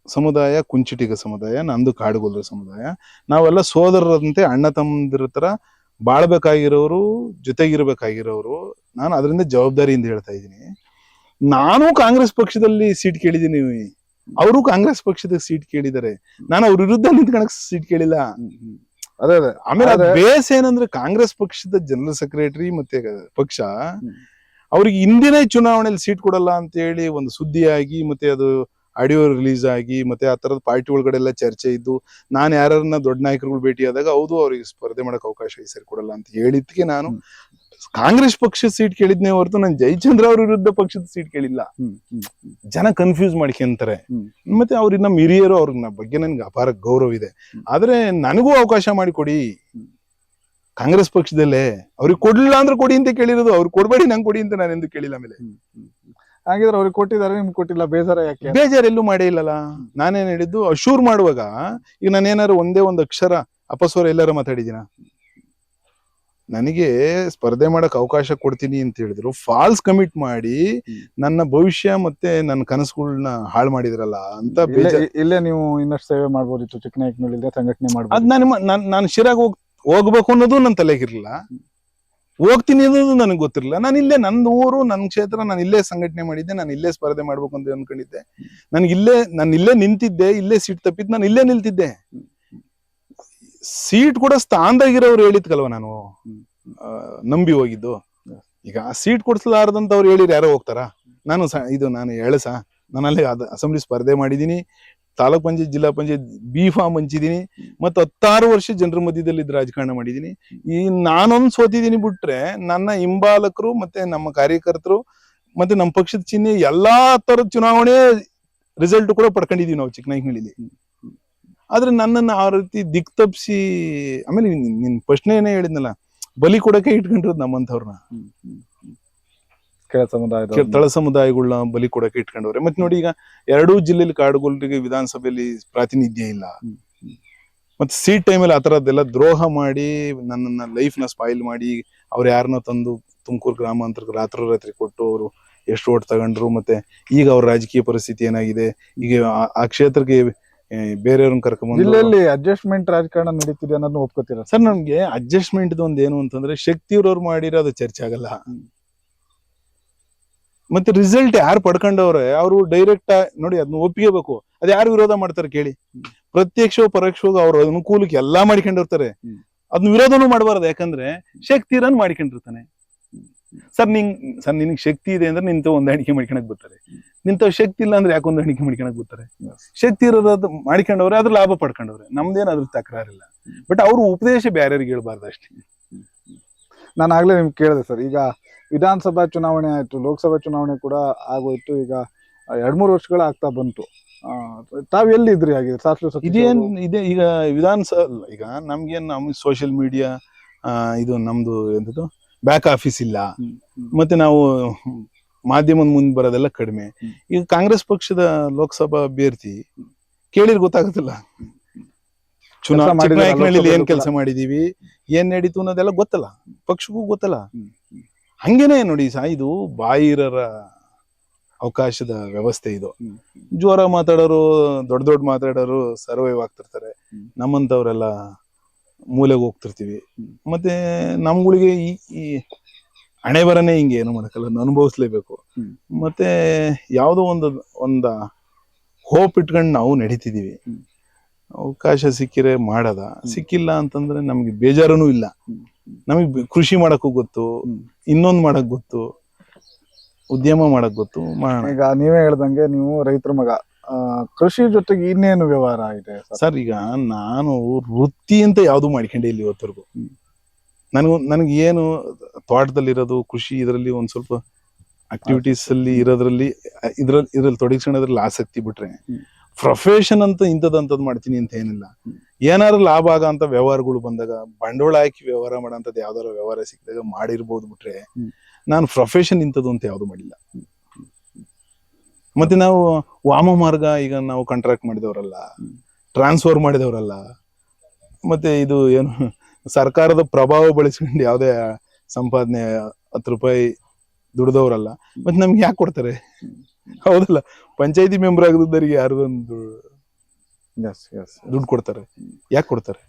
S2: ಸಮುದಾಯ ಕುಂಚಿಟಿಗ ಸಮುದಾಯ, ನಂದು ಕಾಡುಗೊಲ್ಲರ ಸಮುದಾಯ. ನಾವೆಲ್ಲ ಸೋದರರಂತೆ ಅಣ್ಣ ತಮ್ಮಂದಿರ ತರ ಬಾಳ್ಬೇಕಾಗಿರೋರು, ಜೊತೆಗಿರ್ಬೇಕಾಗಿರೋರು. ನಾನು ಅದರಿಂದ ಜವಾಬ್ದಾರಿಯಿಂದ ಹೇಳ್ತಾ ಇದ್ದೀನಿ. ನಾನು ಕಾಂಗ್ರೆಸ್ ಪಕ್ಷದಲ್ಲಿ ಸೀಟ್ ಕೇಳಿದ್ದೀನಿ, ಅವರು ಕಾಂಗ್ರೆಸ್ ಪಕ್ಷದ ಸೀಟ್ ಕೇಳಿದ್ದಾರೆ. ನಾನು ಅವ್ರ ವಿರುದ್ಧ ನಿಂತ್ಕೊಳಕ್ ಸೀಟ್ ಕೇಳಿಲ್ಲ.
S1: ಅದೇ ಅದೇ
S2: ಆಮೇಲೆ ಬೇಸ್ ಏನಂದ್ರೆ ಕಾಂಗ್ರೆಸ್ ಪಕ್ಷದ ಜನರಲ್ ಸೆಕ್ರೆಟರಿ ಮತ್ತೆ ಪಕ್ಷ ಅವ್ರಿಗೆ ಹಿಂದಿನ ಚುನಾವಣೆಯಲ್ಲಿ ಸೀಟ್ ಕೊಡಲ್ಲ ಅಂತ ಹೇಳಿ ಒಂದು ಸುದ್ದಿಯಾಗಿ, ಮತ್ತೆ ಅದು ಆಡಿಯೋ ರಿಲೀಸ್ ಆಗಿ, ಮತ್ತೆ ಆ ತರದ ಪಾರ್ಟಿ ಒಳಗಡೆ ಎಲ್ಲ ಚರ್ಚೆ ಇದ್ದು, ನಾನು ಯಾರನ್ನ ದೊಡ್ಡ ನಾಯಕರುಗಳು ಭೇಟಿ ಆದಾಗ ಹೌದು ಅವ್ರಿಗೆ ಸ್ಪರ್ಧೆ ಮಾಡಕ್ ಅವಕಾಶ ಈ ಸರಿ ಕೊಡಲ್ಲ ಅಂತ ಹೇಳಿದ್ಕೆ ನಾನು ಕಾಂಗ್ರೆಸ್ ಪಕ್ಷದ ಸೀಟ್ ಕೇಳಿದ್ನೇ ಹೊರತು ನಾನು ಜಯಚಂದ್ರ ಅವ್ರ ವಿರುದ್ಧ ಪಕ್ಷದ ಸೀಟ್ ಕೇಳಿಲ್ಲ. ಜನ ಕನ್ಫ್ಯೂಸ್ ಮಾಡ್ಕೊಂತಾರೆ. ಮತ್ತೆ ಅವ್ರನ್ನ ಹಿರಿಯರು, ಅವ್ರ ಬಗ್ಗೆ ನನ್ಗೆ ಅಪಾರ ಗೌರವ ಇದೆ. ಆದ್ರೆ ನನಗೂ ಅವಕಾಶ ಮಾಡಿಕೊಡಿ ಕಾಂಗ್ರೆಸ್ ಪಕ್ಷದಲ್ಲೇ. ಅವ್ರಿಗೆ ಕೊಡ್ಲಿಲ್ಲ ಅಂದ್ರೆ ಕೊಡಿ ಅಂತ ಕೇಳಿರೋದು, ಅವ್ರು ಕೊಡ್ಬೇಡಿ ನಂಗೆ ಕೊಡಿ ಅಂತ ನಾನು ಎಂದು ಕೇಳಿಲ್ಲ. ಆಮೇಲೆ
S1: ಹಾಗಿದ್ರೆ ಅವ್ರಿಗೆ ಕೊಟ್ಟಿದ್ದಾರೆ, ನಿಮ್ಗೆ ಕೊಟ್ಟಿಲ್ಲ, ಬೇಜಾರ ಯಾಕೆ?
S2: ಬೇಜಾರೆಲ್ಲೂ ಮಾಡೇ ಇಲ್ಲಲ್ಲ. ನಾನೇನ್ ಹೇಳಿದ್ದು ಅಶೂರ್ ಮಾಡುವಾಗ, ಈಗ ನಾನೇನಾರು ಒಂದೇ ಒಂದು ಅಕ್ಷರ ಅಪಸ್ವರ ಎಲ್ಲಾರು ಮಾತಾಡಿದಿನ? ನನಗೆ ಸ್ಪರ್ಧೆ ಮಾಡಕ್ ಅವಕಾಶ ಕೊಡ್ತೀನಿ ಅಂತ ಹೇಳಿದ್ರು, ಫಾಲ್ಸ್ ಕಮಿಟ್ ಮಾಡಿ ನನ್ನ ಭವಿಷ್ಯ ಮತ್ತೆ ನನ್ನ ಕನಸುಗಳನ್ನ ಹಾಳು ಮಾಡಿದ್ರಲ್ಲ ಅಂತ.
S1: ಇಲ್ಲೇ ನೀವು ಇನ್ನಷ್ಟು ಸೇವೆ ಮಾಡ್ಬೋದಿತ್ತು, ಚಿಕ್ಕನಾಯಕನಹಳ್ಳಿಯಿಂದ ಸಂಘಟನೆ ಮಾಡ್ಬೋದು.
S2: ಅದ್ ನಾನು ಶಿರಾಗ್ ಹೋಗ್ಬೇಕು ಅನ್ನೋದು ನನ್ನ ತಲೆಗಿರ್ಲಿಲ್ಲ, ಹೋಗ್ತೀನಿ ಅನ್ನೋದು ನನಗೆ ಗೊತ್ತಿರಲಿಲ್ಲ. ನಾನು ಇಲ್ಲೇ ನನ್ನ ಊರು, ನನ್ನ ಕ್ಷೇತ್ರ, ನಾನು ಇಲ್ಲೇ ಸಂಘಟನೆ ಮಾಡಿದ್ದೆ, ನಾನು ಇಲ್ಲೇ ಸ್ಪರ್ಧೆ ಮಾಡ್ಬೇಕು ಅಂತ ಅನ್ಕೊಂಡಿದ್ದೆ. ನಾನು ಇಲ್ಲೇ ನಿಂತಿದ್ದೆ, ಇಲ್ಲೇ ಸೀಟ್ ತಪ್ಪಿದ್ದು, ನಾನು ಇಲ್ಲೇ ನಿಲ್ತಿದ್ದೆ. ಸೀಟ್ ಕೂಡ ಸ್ಥಾನದಾಗಿರೋರು ಹೇಳಿದ್ಕಲ್ವ ನಾನು ನಂಬಿ ಹೋಗಿದ್ದು. ಈಗ ಸೀಟ್ ಕೊಡ್ಸಲಾರ್ದಂತ ಅವ್ರು ಹೇಳಿರಿ ಯಾರೋ ಹೋಗ್ತಾರ? ನಾನು ಎಳಸ, ನಾನಲ್ಲಿ ಅಸೆಂಬ್ಲಿ ಸ್ಪರ್ಧೆ ಮಾಡಿದೀನಿ, ತಾಲೂಕ್ ಪಂಚಾಯತ್, ಜಿಲ್ಲಾ ಪಂಚಾಯತ್ B.Pharm ಹಂಚಿದೀನಿ, ಮತ್ತೆ 16 ವರ್ಷ ಜನರ ಮಧ್ಯದಲ್ಲಿ ರಾಜಕಾರಣ ಮಾಡಿದೀನಿ. ಈ ನಾನೊಂದು ಸೋತಿದ್ದೀನಿ ಬಿಟ್ರೆ ನನ್ನ ಹಿಂಬಾಲಕರು ಮತ್ತೆ ನಮ್ಮ ಕಾರ್ಯಕರ್ತರು ಮತ್ತೆ ನಮ್ಮ ಪಕ್ಷದ ಚಿಹ್ನೆ ಎಲ್ಲಾ ತರದ ಚುನಾವಣೆ ರಿಸಲ್ಟ್ ಕೂಡ ಪಡ್ಕೊಂಡಿದೀವಿ ನಾವು ಚಿಕ್ಕನಾಯಕನಹಳ್ಳಿಲಿ. ಆದ್ರೆ ನನ್ನನ್ನು ಆ ರೀತಿ ದಿಕ್ ತಪ್ಪಿಸಿ, ಆಮೇಲೆ ನಿನ್ ಪ್ರಶ್ನೆನೇ ಹೇಳಿದ್ನಲ್ಲ, ಬಲಿ ಕೊಡಕ್ಕೆ ಇಟ್ಕೊಂಡಿರೋದು ನಮ್ಮಂಥವ್ರನ್ನ, ತಳ ಸಮುದಾಯಗಳನ್ನ ಬಲಿ ಕೊಡಕ್ಕೆ ಇಟ್ಕೊಂಡವ್ರೆ. ಮತ್ತೆ ನೋಡಿ, ಈಗ 2 ಜಿಲ್ಲೆಯಲ್ಲಿ ಕಾಡುಗೊಲ್ಲರಿಗೆ ವಿಧಾನಸಭೆಯಲ್ಲಿ ಪ್ರಾತಿನಿಧ್ಯ ಇಲ್ಲ. ಮತ್ತೆ ಸೀಟ್ ಟೈಮಲ್ಲಿ ಆ ತರದ್ದೆಲ್ಲ ದ್ರೋಹ ಮಾಡಿ ನನ್ನ ಲೈಫ್ ನ ಸ್ಪಾಯಿಲ್ ಮಾಡಿ, ಅವ್ರು ಯಾರನ್ನ ತಂದು ತುಮಕೂರು ಗ್ರಾಮಾಂತರಕ್ಕೆ ರಾತ್ರಿ ಕೊಟ್ಟು ಅವರು ಎಷ್ಟು ಓಟ್ ತಗೊಂಡ್ರು. ಮತ್ತೆ ಈಗ ಅವ್ರ ರಾಜಕೀಯ ಪರಿಸ್ಥಿತಿ ಏನಾಗಿದೆ, ಈಗ ಆ ಕ್ಷೇತ್ರಕ್ಕೆ ಬೇರೆಯವ್ರನ್ನ ಕರ್ಕೊಂಡ್ಬಂದು
S1: ಜಿಲ್ಲೆಯಲ್ಲಿ ಅಡ್ಜಸ್ಟ್ಮೆಂಟ್ ರಾಜಕಾರಣ ನಡೀತಿದೆ ಅನ್ನೋದನ್ನ ಒಪ್ಕೋತೀರಾ
S2: ಸರ್? ನಮ್ಗೆ ಅಡ್ಜಸ್ಟ್ಮೆಂಟ್ ಒಂದು ಏನು ಅಂತಂದ್ರೆ, ಶಕ್ತಿ ಇರೋರು ಮಾಡಿರೋ ಅದು ಚರ್ಚೆ ಆಗಲ್ಲ. ಮತ್ತೆ ರಿಸಲ್ಟ್ ಯಾರು ಪಡ್ಕೊಂಡವ್ರೆ ಅವರು ಡೈರೆಕ್ಟ್ ನೋಡಿ ಅದನ್ನ ಒಪ್ಪಿಗೆಬೇಕು. ಅದ್ ಯಾರು ವಿರೋಧ ಮಾಡ್ತಾರೆ ಕೇಳಿ? ಪ್ರತ್ಯಕ್ಷ ಪರೋಕ್ಷವಾಗಿ ಅವ್ರ ಅನುಕೂಲಕ್ಕೆ ಎಲ್ಲಾ ಮಾಡ್ಕೊಂಡಿರ್ತಾರೆ. ಅದನ್ನ ವಿರೋಧನೂ ಮಾಡಬಾರ್ದು, ಯಾಕಂದ್ರೆ ಶಕ್ತಿ ಇರೋನ್ ಮಾಡ್ಕೊಂಡಿರ್ತಾನೆ. ಸರ್ ನಿನಗೆ ಶಕ್ತಿ ಇದೆ ಅಂದ್ರೆ ನಿಂತ ಹೊಂದಾಣಿಕೆ ಮಾಡ್ಕೊಳಕ್ ಬರ್ತಾರೆ, ನಿಂತ ಶಕ್ತಿ ಇಲ್ಲ ಅಂದ್ರೆ ಯಾಕೆ ಹೊಂದಾಣಿಕೆ ಮಾಡ್ಕೊಳಕ್ ಬರ್ತಾರೆ? ಶಕ್ತಿ ಇರೋದು ಮಾಡ್ಕೊಂಡವ್ರೆ, ಅದ್ರ ಲಾಭ ಪಡ್ಕೊಂಡವ್ರೆ, ನಮ್ದೇನ್ ಅದ್ರ ತಕರಾರಿಲ್ಲ. ಬಟ್ ಅವ್ರು ಉಪದೇಶ ಬೇರೆಯವ್ರಿಗೆ ಹೇಳ್ಬಾರ್ದು ಅಷ್ಟೇ.
S1: ನಾನು ಆಗ್ಲೇ ನಿಮ್ಗೆ ಕೇಳಿದೆ ಸರ್, ಈಗ ವಿಧಾನಸಭಾ ಚುನಾವಣೆ ಆಯ್ತು, ಲೋಕಸಭಾ ಚುನಾವಣೆ ಕೂಡ ಆಗೋಯ್ತು, ಈಗ 2-3 ವರ್ಷಗಳ ಆಗ್ತಾ ಬಂತು. ತಾವ್ ಎಲ್ಲಿದ್ರಿ ಆಗಿದ್ರೆ?
S2: ಇದೆ ಈಗ ವಿಧಾನಸಭಾ, ಈಗ ನಮ್ಮ ಸೋಷಿಯಲ್ ಮೀಡಿಯಾ ಇದು ನಮ್ದು ಎಂತದ್ದು ಬ್ಯಾಕ್ ಆಫೀಸ್ ಇಲ್ಲ, ಮತ್ತೆ ನಾವು ಮಾಧ್ಯಮದ ಮುಂದೆ ಬರೋದೆಲ್ಲ ಕಡಿಮೆ. ಈಗ ಕಾಂಗ್ರೆಸ್ ಪಕ್ಷದ ಲೋಕಸಭಾ ಅಭ್ಯರ್ಥಿ ಕೇಳಿದ್ರೆ ಗೊತ್ತಾಗುತ್ತಿಲ್ಲ, ಚಿಕ್ಕನಾಯಕನಹಳ್ಳಿಲಿ ಏನ್ ಕೆಲಸ ಮಾಡಿದೀವಿ, ಏನ್ ನಡೀತು ಅನ್ನೋದೆಲ್ಲ ಗೊತ್ತಲ್ಲ, ಪಕ್ಷಕ್ಕೂ ಗೊತ್ತಲ್ಲ. ಹಂಗೇನೆ ನೋಡಿ ಇದು ಬಾಹಿರರ ಅವಕಾಶದ ವ್ಯವಸ್ಥೆ ಇದು. ಜೋರ ಮಾತಾಡೋರು, ದೊಡ್ಡ ಮಾತಾಡೋರು ಸರ್ವೈವ್ ಆಗ್ತಿರ್ತಾರೆ, ನಮ್ಮಂತವ್ರೆಲ್ಲ ಮೂಲೆಗೆ ಹೋಗ್ತಿರ್ತೀವಿ. ಮತ್ತೆ ನಮ್ಗಳಿಗೆ ಈ ಹಣೆ ಬರನೇ ಹಿಂಗೆ, ಏನು ಮಾಡಕ್ಕಲ್ಲ, ಅನುಭವಿಸ್ಲೇಬೇಕು. ಮತ್ತೆ ಯಾವ್ದೋ ಒಂದ ಹೋಪ್ ಇಟ್ಕೊಂಡು ನಾವು ನಡೀತಿದೀವಿ. ಅವಕಾಶ ಸಿಕ್ಕಿರೆ ಮಾಡದ, ಸಿಕ್ಕಿಲ್ಲ ಅಂತಂದ್ರೆ ನಮ್ಗೆ ಬೇಜಾರನೂ ಇಲ್ಲ. ನಮಗ್ ಕೃಷಿ ಮಾಡಕ್ಕೂ ಗೊತ್ತು, ಇನ್ನೊಂದ್ ಮಾಡಕ್ ಗೊತ್ತು, ಉದ್ಯಮ ಮಾಡಕ್ ಗೊತ್ತು, ಮಾಡೋಣ. ಈಗ
S1: ನೀವೇ ಹೇಳ್ದಂಗೆ ನೀವು ರೈತರ ಮಗ, ಕೃಷಿ ಜೊತೆಗೆ ಇನ್ನೇನು ವ್ಯವಹಾರ ಇದೆ
S2: ಸರ್? ಈಗ ನಾನು ವೃತ್ತಿ ಅಂತ ಯಾವ್ದು ಮಾಡ್ಕೊಂಡೆ ಇಲ್ಲಿ ಇವತ್ತರೆಗೂ. ನನಗೆ ಏನು ತೋಟದಲ್ಲಿರೋದು, ಕೃಷಿ, ಇದರಲ್ಲಿ ಒಂದ್ ಸ್ವಲ್ಪ ಆಕ್ಟಿವಿಟೀಸ್ ಅಲ್ಲಿ ಇರೋದ್ರಲ್ಲಿ ತೊಡಗಿಸ್ಕೊಳ್ಳೋದ್ರಲ್ಲಿ ಆಸಕ್ತಿ ಬಿಟ್ರೆ, ಪ್ರೊಫೆಷನ್ ಅಂತ ಇಂಥದ್ದು ಮಾಡ್ತೀನಿ ಅಂತ ಏನಿಲ್ಲ. ಏನಾದ್ರು ಲಾಭ ಆಗಂತ ವ್ಯವಹಾರಗಳು ಬಂದಾಗ, ಬಂಡವಾಳ ಹಾಕಿ ವ್ಯವಹಾರ ಮಾಡೋಂಥದ್ದು ಯಾವ್ದಾರ ವ್ಯವಹಾರ ಸಿಕ್ಕಿದಾಗ ಮಾಡಿರ್ಬೋದು ಬಿಟ್ರೆ, ನಾನು ಪ್ರೊಫೆಷನ್ ಇಂಥದ್ದು ಅಂತ ಯಾವ್ದು ಮಾಡಿಲ್ಲ. ಮತ್ತೆ ನಾವು ವಾಮ ಮಾರ್ಗ ಈಗ ನಾವು ಕಾಂಟ್ರಾಕ್ಟ್ ಮಾಡಿದವರಲ್ಲ, ಟ್ರಾನ್ಸ್ಫರ್ ಮಾಡಿದವರಲ್ಲ, ಮತ್ತೆ ಇದು ಏನು ಸರ್ಕಾರದ ಪ್ರಭಾವ ಬಳಸ್ಕೊಂಡು ಯಾವ್ದೇ ಸಂಪಾದನೆ 10 ರೂಪಾಯಿ ದುಡ್ದವ್ರಲ್ಲ, ಮತ್ತೆ ನಮ್ಗೆ ಯಾಕೆ ಕೊಡ್ತಾರೆ? ಹೌದಲ್ಲ, ಪಂಚಾಯತಿ ಮೆಂಬರ್ ಆಗದವರಿಗೆ ಯಾರಿಗೊಂದು ದುಡ್ಡು ಕೊಡ್ತಾರೆ, ಯಾಕೆ ಕೊಡ್ತಾರೆ?